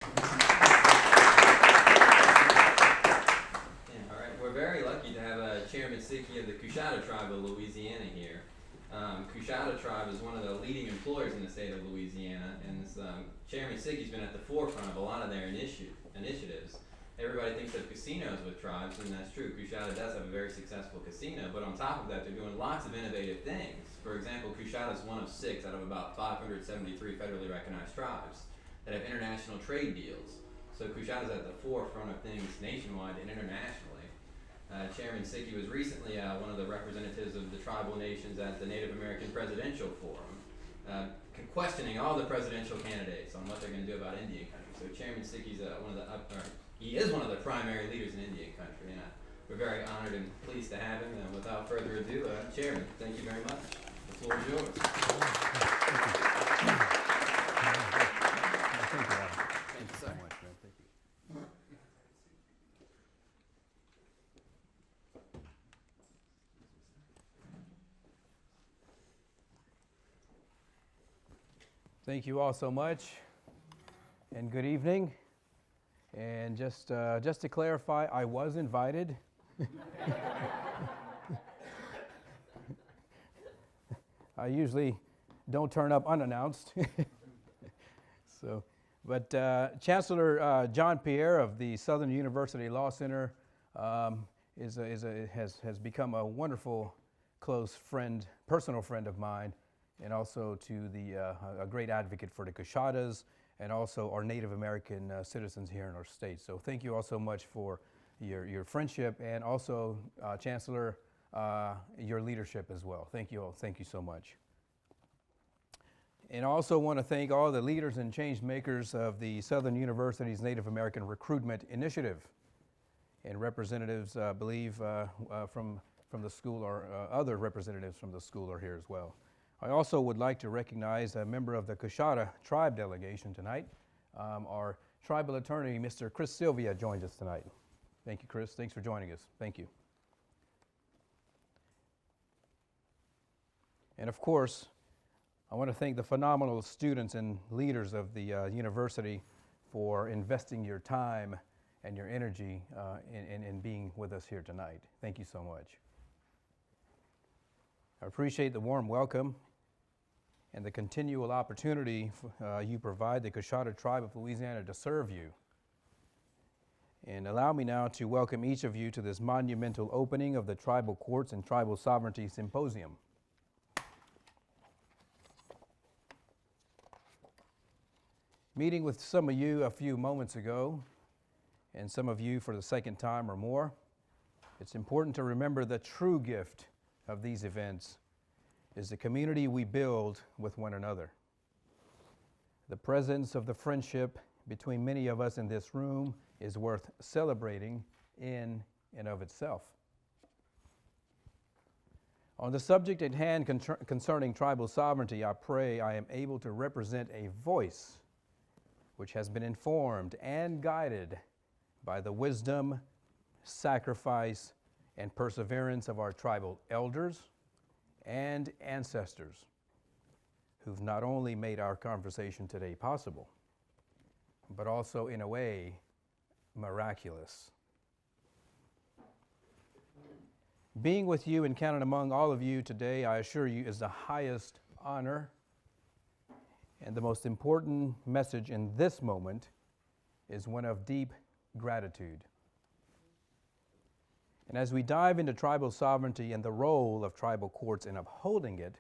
All right, we're very lucky to have Chairman Sickey of the Coushatta Tribe of Louisiana here. Coushatta Tribe is one of the leading employers in the state of Louisiana, and Chairman Sickey's been at the forefront of a lot of their initiatives. Everybody thinks of casinos with tribes, and that's true. Coushatta does have a very successful casino, but on top of that, they're doing lots of innovative things. For example, Coushatta is one of 6 out of about 573 federally recognized tribes that have international trade deals. So Coushatta is at the forefront of things nationwide and internationally. Chairman Sickey was recently one of the representatives of the tribal nations at the Native American Presidential Forum, questioning all the presidential candidates on what they're going to do about Indian country. So Chairman Sickey's he is one of the primary leaders in Indian country, and we're very honored and pleased to have him. And without further ado, Chairman, thank you very much. The floor is yours. Thank you so much, man. Thank you. Thank you all so much, and good evening. And just to clarify, I was invited. I usually don't turn up unannounced. But Chancellor John Pierre of the Southern University Law Center has become a wonderful, close friend, personal friend of mine, and also a great advocate for the Coushattas and also our Native American citizens here in our state. So thank you all so much for your friendship, and also Chancellor, your leadership as well. Thank you all. Thank you so much. And I also want to thank all the leaders and change makers of the Southern University's Native American Recruitment Initiative, and representatives, I believe, from the school, or other representatives from the school are here as well. I also would like to recognize a member of the Coushatta Tribe delegation tonight. Our tribal attorney, Mr. Chris Sylvia, joins us tonight. Thank you, Chris. Thanks for joining us. Thank you. And of course, I want to thank the phenomenal students and leaders of the university for investing your time and your energy in being with us here tonight. Thank you so much. I appreciate the warm welcome and the continual opportunity you provide the Coushatta Tribe of Louisiana to serve you. And allow me now to welcome each of you to this monumental opening of the Tribal Courts and Tribal Sovereignty Symposium. Meeting with some of you a few moments ago, and some of you for the second time or more, it's important to remember the true gift of these events is the community we build with one another. The presence of the friendship between many of us in this room is worth celebrating in and of itself. On the subject at hand concerning tribal sovereignty, I pray I am able to represent a voice which has been informed and guided by the wisdom, sacrifice, and perseverance of our tribal elders and ancestors, who've not only made our conversation today possible, but also, in a way, miraculous. Being with you and counted among all of you today, I assure you, is the highest honor, and the most important message in this moment is one of deep gratitude. And as we dive into tribal sovereignty and the role of tribal courts in upholding it,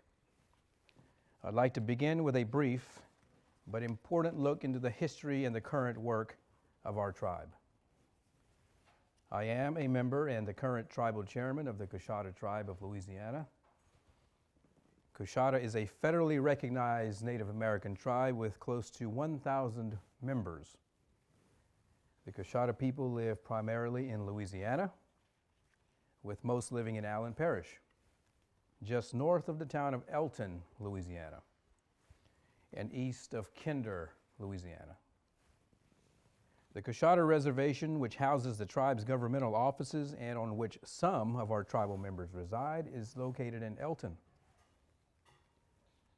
I'd like to begin with a brief but important look into the history and the current work of our tribe. I am a member and the current tribal chairman of the Coushatta Tribe of Louisiana. Coushatta is a federally recognized Native American tribe with close to 1,000 members. The Coushatta people live primarily in Louisiana, with most living in Allen Parish, just north of the town of Elton, Louisiana, and east of Kinder, Louisiana. The Coushatta Reservation, which houses the tribe's governmental offices and on which some of our tribal members reside, is located in Elton.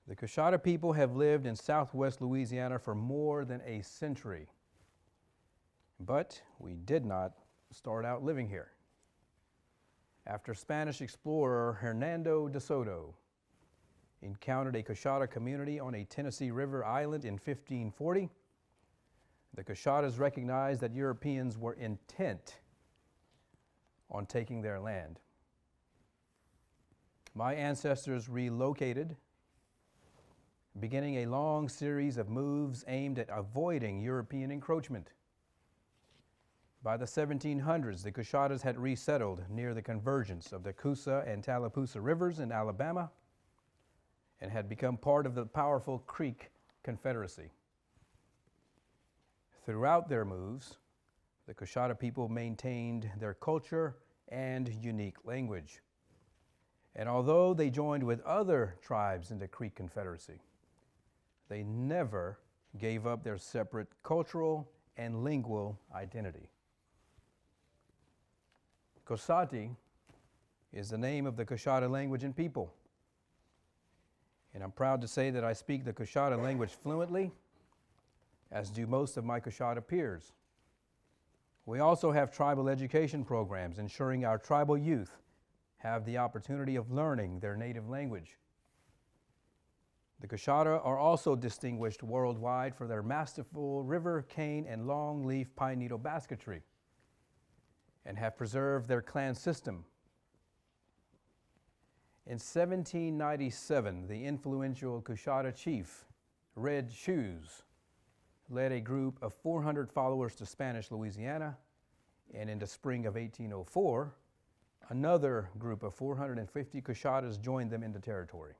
The Coushatta people have lived in southwest Louisiana for more than a century, but we did not start out living here. After Spanish explorer Hernando de Soto encountered a Coushatta community on a Tennessee River island in 1540, the Coushattas recognized that Europeans were intent on taking their land. My ancestors relocated, beginning a long series of moves aimed at avoiding European encroachment. By the 1700s, the Coushattas had resettled near the convergence of the Coosa and Tallapoosa rivers in Alabama and had become part of the powerful Creek Confederacy. Throughout their moves, the Coushatta people maintained their culture and unique language. And although they joined with other tribes in the Creek Confederacy, they never gave up their separate cultural and lingual identity. Coushatta is the name of the Coushatta language and people. And I'm proud to say that I speak the Coushatta language fluently, as do most of my Coushatta peers. We also have tribal education programs ensuring our tribal youth have the opportunity of learning their native language. The Coushatta are also distinguished worldwide for their masterful river cane and longleaf pine needle basketry, and have preserved their clan system. In 1797, the influential Coushatta chief, Red Shoes, led a group of 400 followers to Spanish Louisiana, and in the spring of 1804, another group of 450 Coushattas joined them in the territory.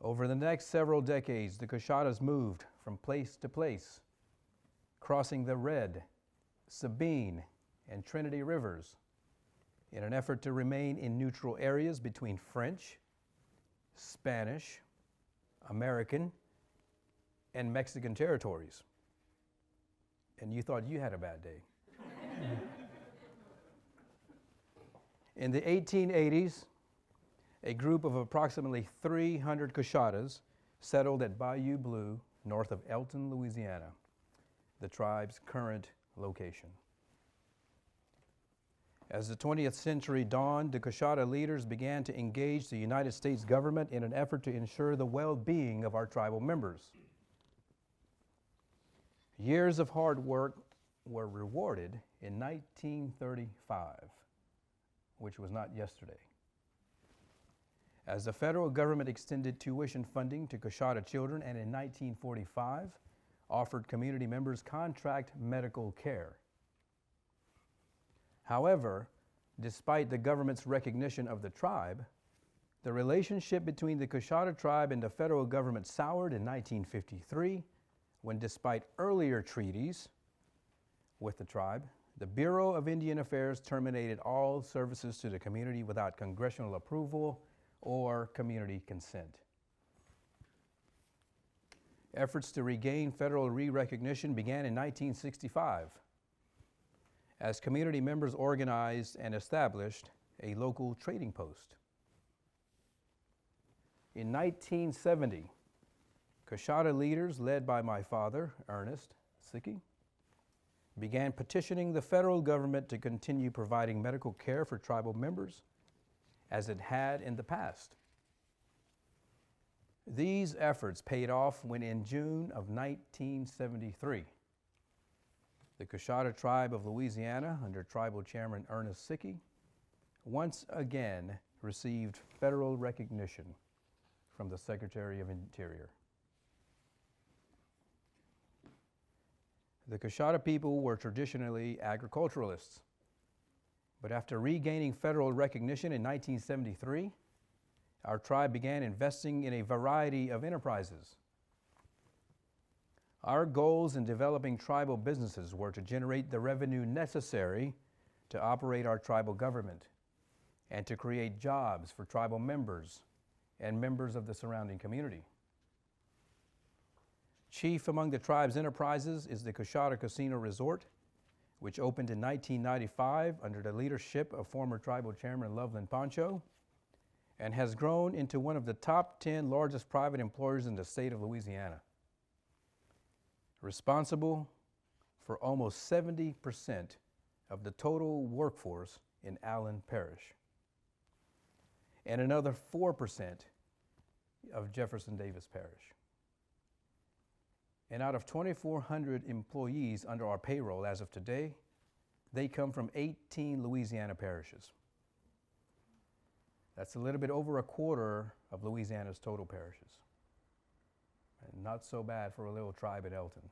Over the next several decades, the Coushattas moved from place to place, crossing the Red, Sabine, and Trinity rivers in an effort to remain in neutral areas between French, Spanish, American, and Mexican territories. And you thought you had a bad day. In the 1880s, a group of approximately 300 Coushattas settled at Bayou Blue, north of Elton, Louisiana, the tribe's current location. As the 20th century dawned, the Coushatta leaders began to engage the United States government in an effort to ensure the well-being of our tribal members. Years of hard work were rewarded in 1935, which was not yesterday, as the federal government extended tuition funding to Coushatta children, and in 1945 offered community members contract medical care. However, despite the government's recognition of the tribe, the relationship between the Coushatta tribe and the federal government soured in 1953, when, despite earlier treaties with the tribe, the Bureau of Indian Affairs terminated all services to the community without congressional approval or community consent. Efforts to regain federal re-recognition began in 1965 as community members organized and established a local trading post. In 1970, Coushatta leaders, led by my father, Ernest Sickey, began petitioning the federal government to continue providing medical care for tribal members as it had in the past. These efforts paid off when, in June of 1973, the Coushatta Tribe of Louisiana, under Tribal Chairman Ernest Sickey, once again received federal recognition from the Secretary of Interior. The Coushatta people were traditionally agriculturalists, but after regaining federal recognition in 1973, our tribe began investing in a variety of enterprises. Our goals in developing tribal businesses were to generate the revenue necessary to operate our tribal government and to create jobs for tribal members and members of the surrounding community. Chief among the tribe's enterprises is the Coushatta Casino Resort, which opened in 1995 under the leadership of former Tribal Chairman Loveland Poncho, and has grown into one of the top 10 largest private employers in the state of Louisiana. Responsible, for almost 70% of the total workforce in Allen Parish, and another 4% of Jefferson Davis Parish. And out of 2,400 employees under our payroll as of today, they come from 18 Louisiana parishes. That's a little bit over a quarter of Louisiana's total parishes. And not so bad for a little tribe at Elton.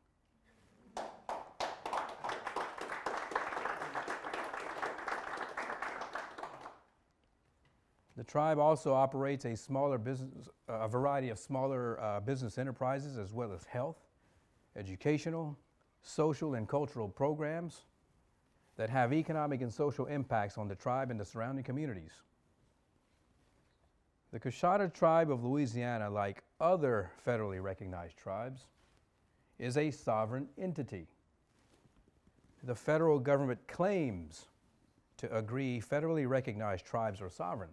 The tribe also operates a variety of smaller business enterprises, as well as health, educational, social, and cultural programs that have economic and social impacts on the tribe and the surrounding communities. The Coushatta Tribe of Louisiana, like other federally recognized tribes, is a sovereign entity. The federal government claims to agree federally recognized tribes are sovereign.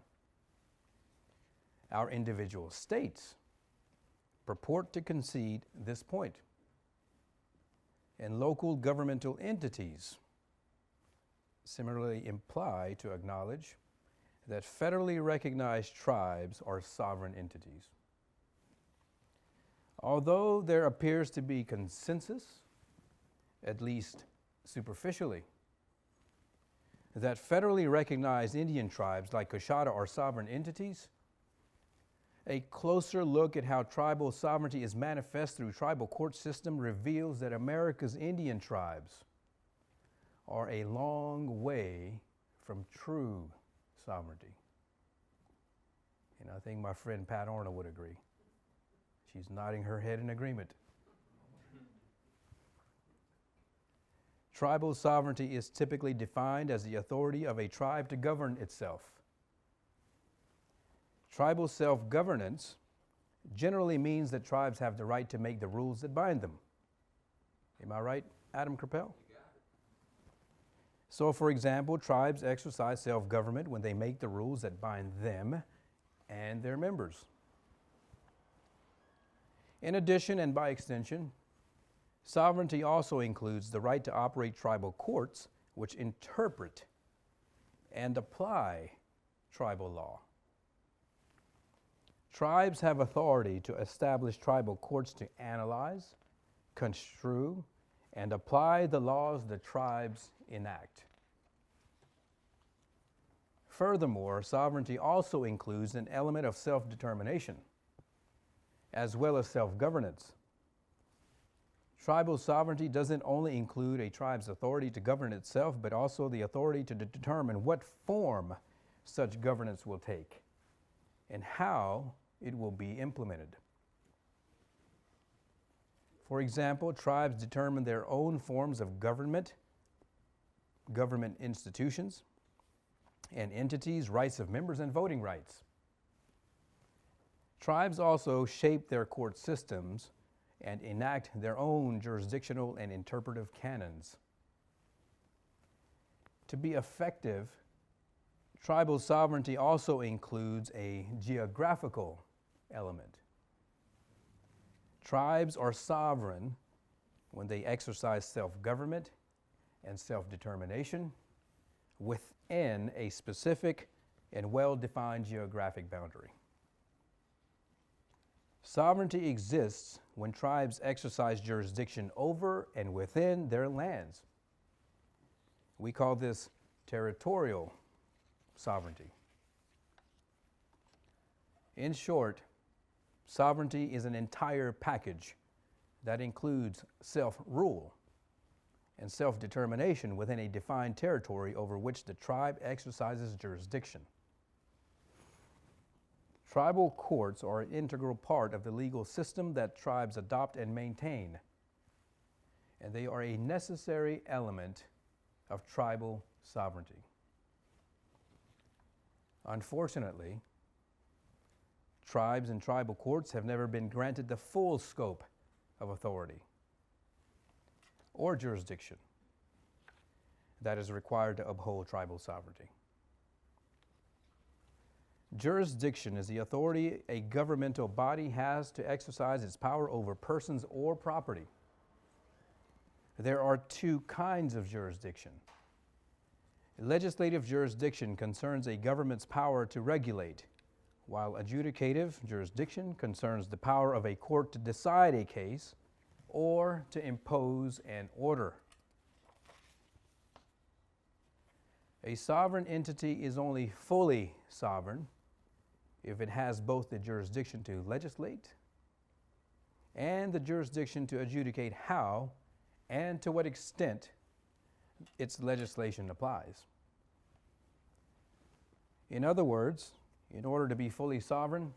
Our individual states purport to concede this point, and local governmental entities similarly imply to acknowledge that federally recognized tribes are sovereign entities. Although there appears to be consensus, at least superficially, that federally recognized Indian tribes like Coushatta are sovereign entities, a closer look at how tribal sovereignty is manifest through tribal court system reveals that America's Indian tribes are a long way from true sovereignty. And I think my friend Pat Arnold would agree. She's nodding her head in agreement. Tribal sovereignty is typically defined as the authority of a tribe to govern itself. Tribal self-governance generally means that tribes have the right to make the rules that bind them. Am I right, Adam Krappel? So, for example, tribes exercise self-government when they make the rules that bind them and their members. In addition, and by extension, sovereignty also includes the right to operate tribal courts which interpret and apply tribal law. Tribes have authority to establish tribal courts to analyze, construe, and apply the laws the tribes enact. Furthermore, sovereignty also includes an element of self-determination, as well as self-governance. Tribal sovereignty doesn't only include a tribe's authority to govern itself, but also the authority to determine what form such governance will take and how it will be implemented. For example, tribes determine their own forms of government institutions and entities, rights of members, and voting rights. Tribes also shape their court systems and enact their own jurisdictional and interpretive canons. To be effective, tribal sovereignty also includes a geographical element. Tribes are sovereign when they exercise self-government and self-determination within a specific and well-defined geographic boundary. Sovereignty exists when tribes exercise jurisdiction over and within their lands. We call this territorial sovereignty. In short, sovereignty is an entire package that includes self-rule and self-determination within a defined territory over which the tribe exercises jurisdiction. Tribal courts are an integral part of the legal system that tribes adopt and maintain, and they are a necessary element of tribal sovereignty. Unfortunately, tribes and tribal courts have never been granted the full scope of authority or jurisdiction that is required to uphold tribal sovereignty. Jurisdiction is the authority a governmental body has to exercise its power over persons or property. there are two kinds of jurisdiction. Legislative jurisdiction concerns a government's power to regulate, while adjudicative jurisdiction concerns the power of a court to decide a case or to impose an order. A sovereign entity is only fully sovereign if it has both the jurisdiction to legislate and the jurisdiction to adjudicate how and to what extent its legislation applies. In other words, in order to be fully sovereign,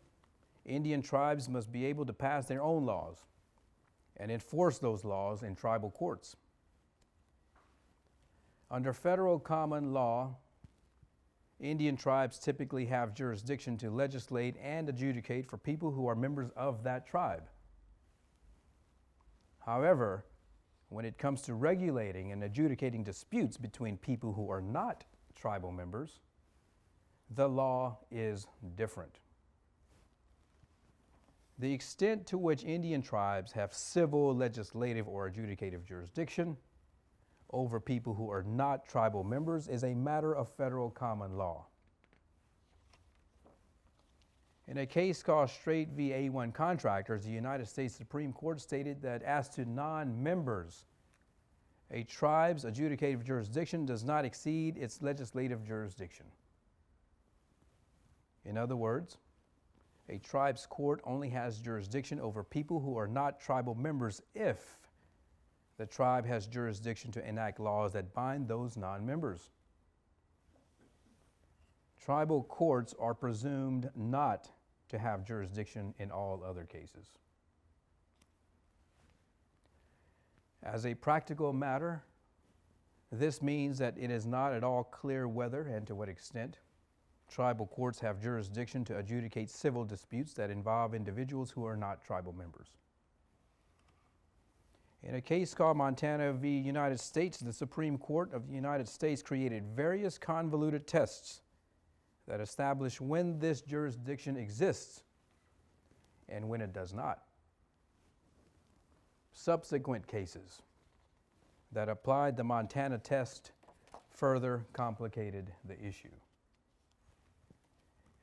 Indian tribes must be able to pass their own laws and enforce those laws in tribal courts. Under federal common law, Indian tribes typically have jurisdiction to legislate and adjudicate for people who are members of that tribe. However, when it comes to regulating and adjudicating disputes between people who are not tribal members, the law is different. The extent to which Indian tribes have civil, legislative, or adjudicative jurisdiction over people who are not tribal members is a matter of federal common law. In a case called Strait v. A1 Contractors, the United States Supreme Court stated that as to non-members, a tribe's adjudicative jurisdiction does not exceed its legislative jurisdiction. In other words, a tribe's court only has jurisdiction over people who are not tribal members if the tribe has jurisdiction to enact laws that bind those non-members. Tribal courts are presumed not to have jurisdiction in all other cases. As a practical matter, this means that it is not at all clear whether and to what extent tribal courts have jurisdiction to adjudicate civil disputes that involve individuals who are not tribal members. In a case called Montana v. United States, the Supreme Court of the United States created various convoluted tests that establish when this jurisdiction exists and when it does not. Subsequent cases that applied the Montana test further complicated the issue.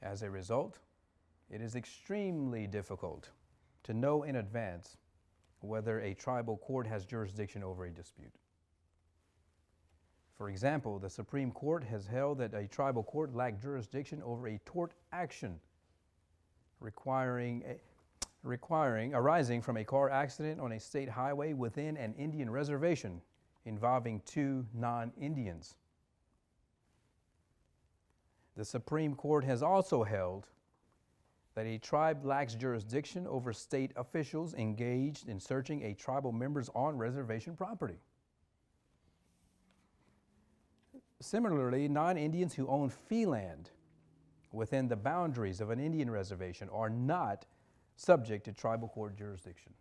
As a result, it is extremely difficult to know in advance whether a tribal court has jurisdiction over a dispute. For example, the Supreme Court has held that a tribal court lacked jurisdiction over a tort action arising from a car accident on a state highway within an Indian reservation involving two non-Indians. The Supreme Court has also held that a tribe lacks jurisdiction over state officials engaged in searching a tribal member's on-reservation property. Similarly, non-Indians who own fee land within the boundaries of an Indian reservation are not subject to tribal court jurisdiction.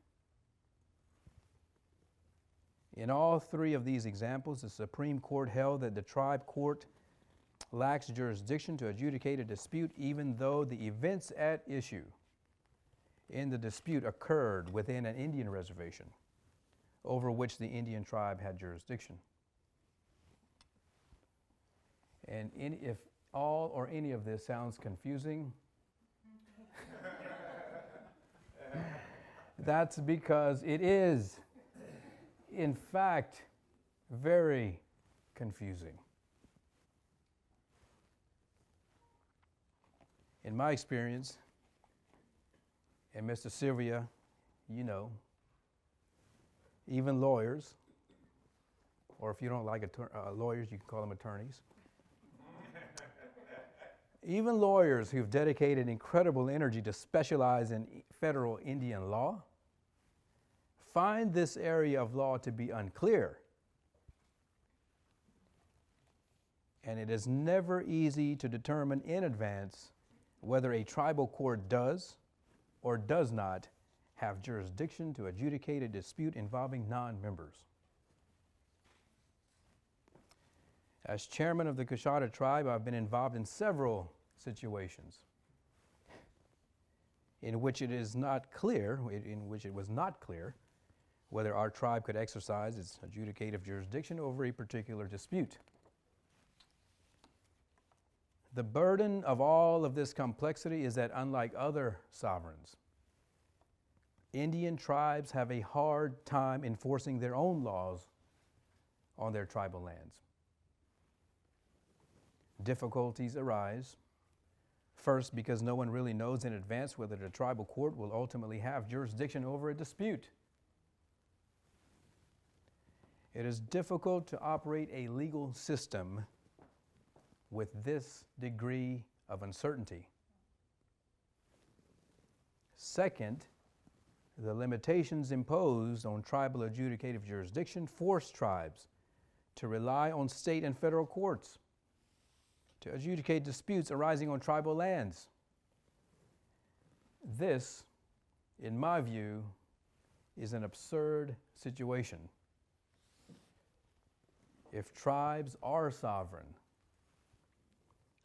In all three of these examples, the Supreme Court held that the tribe court lacks jurisdiction to adjudicate a dispute even though the events at issue in the dispute occurred within an Indian reservation over which the Indian tribe had jurisdiction. And if all or any of this sounds confusing, that's because it is, in fact, very confusing. In my experience, and Mr. Sylvia, you know, even lawyers, or if you don't like lawyers, you can call them attorneys. Even lawyers who've dedicated incredible energy to specialize in federal Indian law find this area of law to be unclear. And it is never easy to determine in advance whether a tribal court does or does not have jurisdiction to adjudicate a dispute involving non-members. As chairman of the Coushatta Tribe, I've been involved in several situations in which it was not clear whether our tribe could exercise its adjudicative jurisdiction over a particular dispute. The burden of all of this complexity is that, unlike other sovereigns, Indian tribes have a hard time enforcing their own laws on their tribal lands. Difficulties arise, first, because no one really knows in advance whether the tribal court will ultimately have jurisdiction over a dispute. It is difficult to operate a legal system with this degree of uncertainty. Second, the limitations imposed on tribal adjudicative jurisdiction force tribes to rely on state and federal courts to adjudicate disputes arising on tribal lands. This, in my view, is an absurd situation. If tribes are sovereign,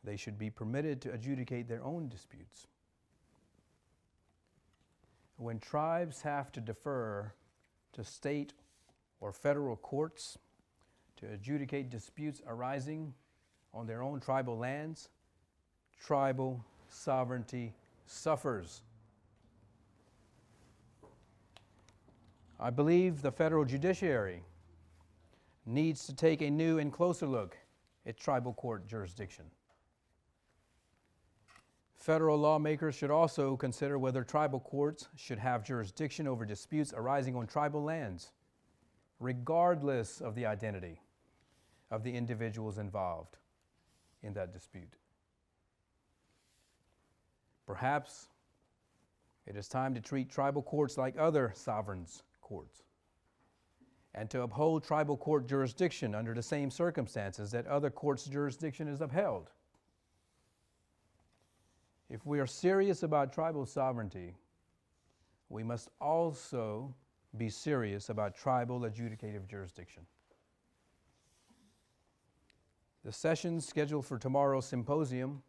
they should be permitted to adjudicate their own disputes. When tribes have to defer to state or federal courts to adjudicate disputes arising on their own tribal lands, tribal sovereignty suffers. I believe the federal judiciary needs to take a new and closer look at tribal court jurisdiction. Federal lawmakers should also consider whether tribal courts should have jurisdiction over disputes arising on tribal lands, regardless of the identity of the individuals involved in that dispute. Perhaps it is time to treat tribal courts like other sovereigns' courts and to uphold tribal court jurisdiction under the same circumstances that other courts' jurisdiction is upheld. If we are serious about tribal sovereignty, we must also be serious about tribal adjudicative jurisdiction. The sessions scheduled for tomorrow's symposium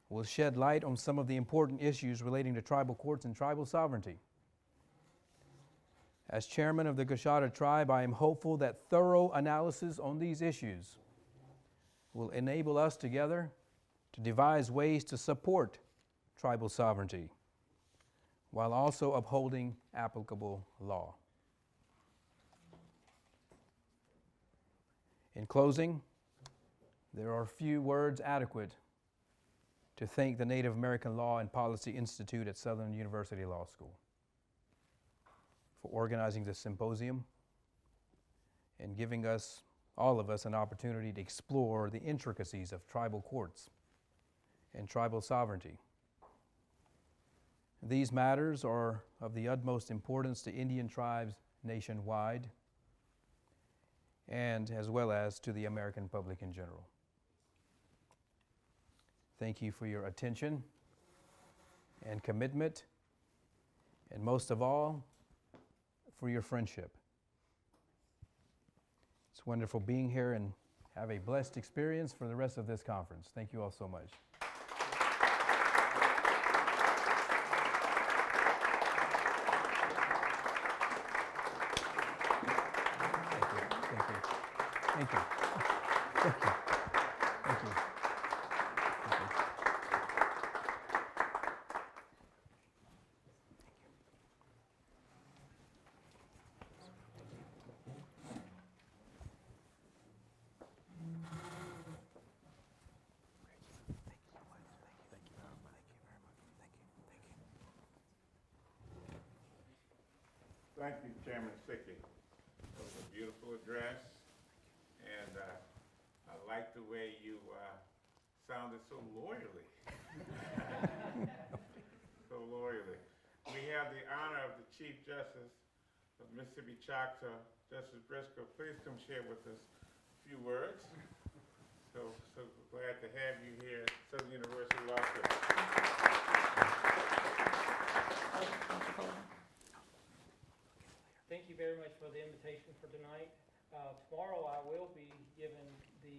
will shed light on some of the important issues relating to tribal courts and tribal sovereignty. As chairman of the Coushatta Tribe, I am hopeful that thorough analysis on these issues will enable us together to devise ways to support tribal sovereignty while also upholding applicable law. In closing, there are few words adequate to thank the Native American Law and Policy Institute at Southern University Law School for organizing this symposium and giving us, all of us, an opportunity to explore the intricacies of tribal courts and tribal sovereignty. These matters are of the utmost importance to Indian tribes nationwide and as well as to the American public in general. Thank you for your attention and commitment, and most of all, for your friendship. It's wonderful being here, and have a blessed experience for the rest of this conference. Thank you all so much. Thank you. Thank you. Thank you. Thank you, Chairman Sickey. It was a beautiful address, and I like the way you sounded so loyally. So loyally. We have the honor of the Chief Justice of Mississippi Choctaw, Justice Briscoe. Please come share with us a few words. So glad to have you here at Southern University Law School. Thank you very much for the invitation for tonight. Tomorrow I will be given the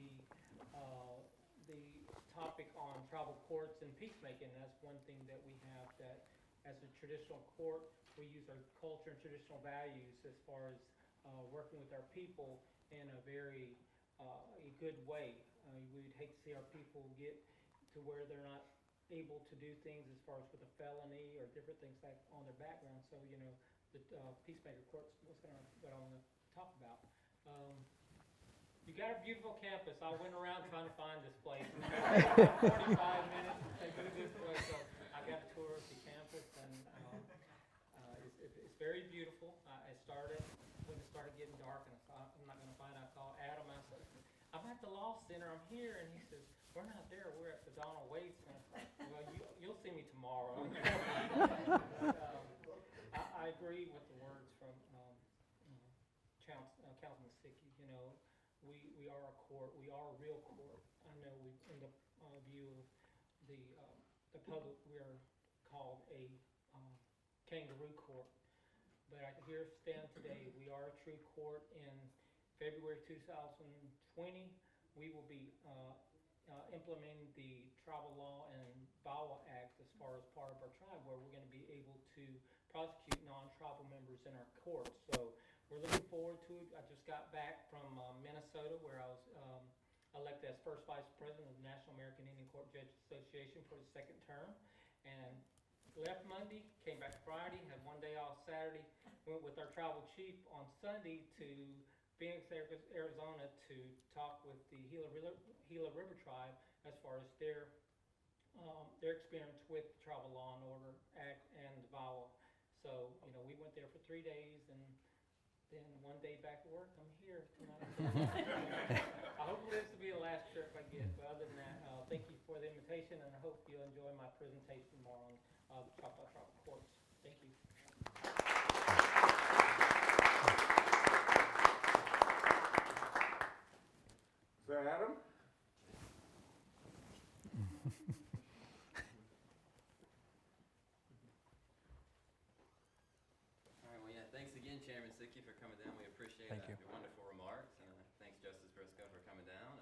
topic on tribal courts and peacemaking. That's one thing that we have, that as a traditional court, we use our culture and traditional values as far as working with our people in a very a good way. We'd hate to see our people get to where they're not able to do things as far as with a felony or different things like on their background. So, you know, the Peacemaker Court's what I want to talk about. You got a beautiful campus. I went around trying to find this place. 45 minutes to take it this way, so I got a tour of the campus, and it's very beautiful. I started when it started getting dark, and I thought, I'm not going to find it. I called Adam. I said, I'm at the Law Center. I'm here, and he says, we're not there. We're at the Donald Wade Center. Well, you'll see me tomorrow. I agree with the words from Councilman Sickey. You know, we are a court. We are a real court. I know in the view of the public, we are called a kangaroo court. But I here stand today. We are a true court. In February 2020, we will be implementing the Tribal Law and VAWA Act as far as part of our tribe, where we're going to be able to prosecute non-tribal members in our courts. So we're looking forward to it. I just got back from Minnesota, where I was elected as first vice president of the National American Indian Court Judges Association for the second term, and left Monday, came back Friday, had one day off Saturday, went with our tribal chief on Sunday to Phoenix, Arizona to talk with the Gila River Tribe as far as their experience with the Tribal Law and Order Act and the VAWA. So, you know, we went there for 3 days, and then one day back to work. I'm here tonight. Hopefully this will be the last trip I get. But other than that, thank you for the invitation, and I hope you'll enjoy my presentation tomorrow on the Coushatta Tribe Courts. Thank you. Sir Adam? All right, well, yeah, thanks again, Chairman Sickey, for coming down. We appreciate Thank you. your wonderful remarks. Thanks, Justice Briscoe, for coming down.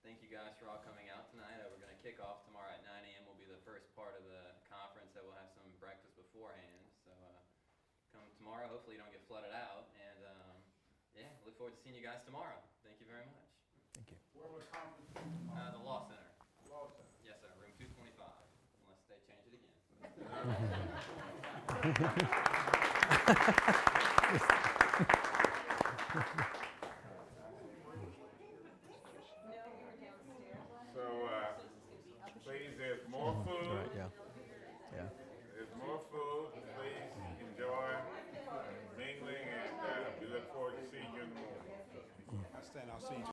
Thank you guys for all coming out tonight. We're going to kick off tomorrow at 9 a.m. will be the first part of the conference that we'll have some breakfast beforehand. So come tomorrow. Hopefully you don't get flooded out. And yeah, look forward to seeing you guys tomorrow. Thank you very much. Thank you. Where was conference? The Law Center. Law Center. Yes, sir. Room 225, unless they change it again. So, please, there's more food. Right, yeah. Yeah. There's more food. Please enjoy mingling, and we look forward to seeing you in the morning. I'll see you.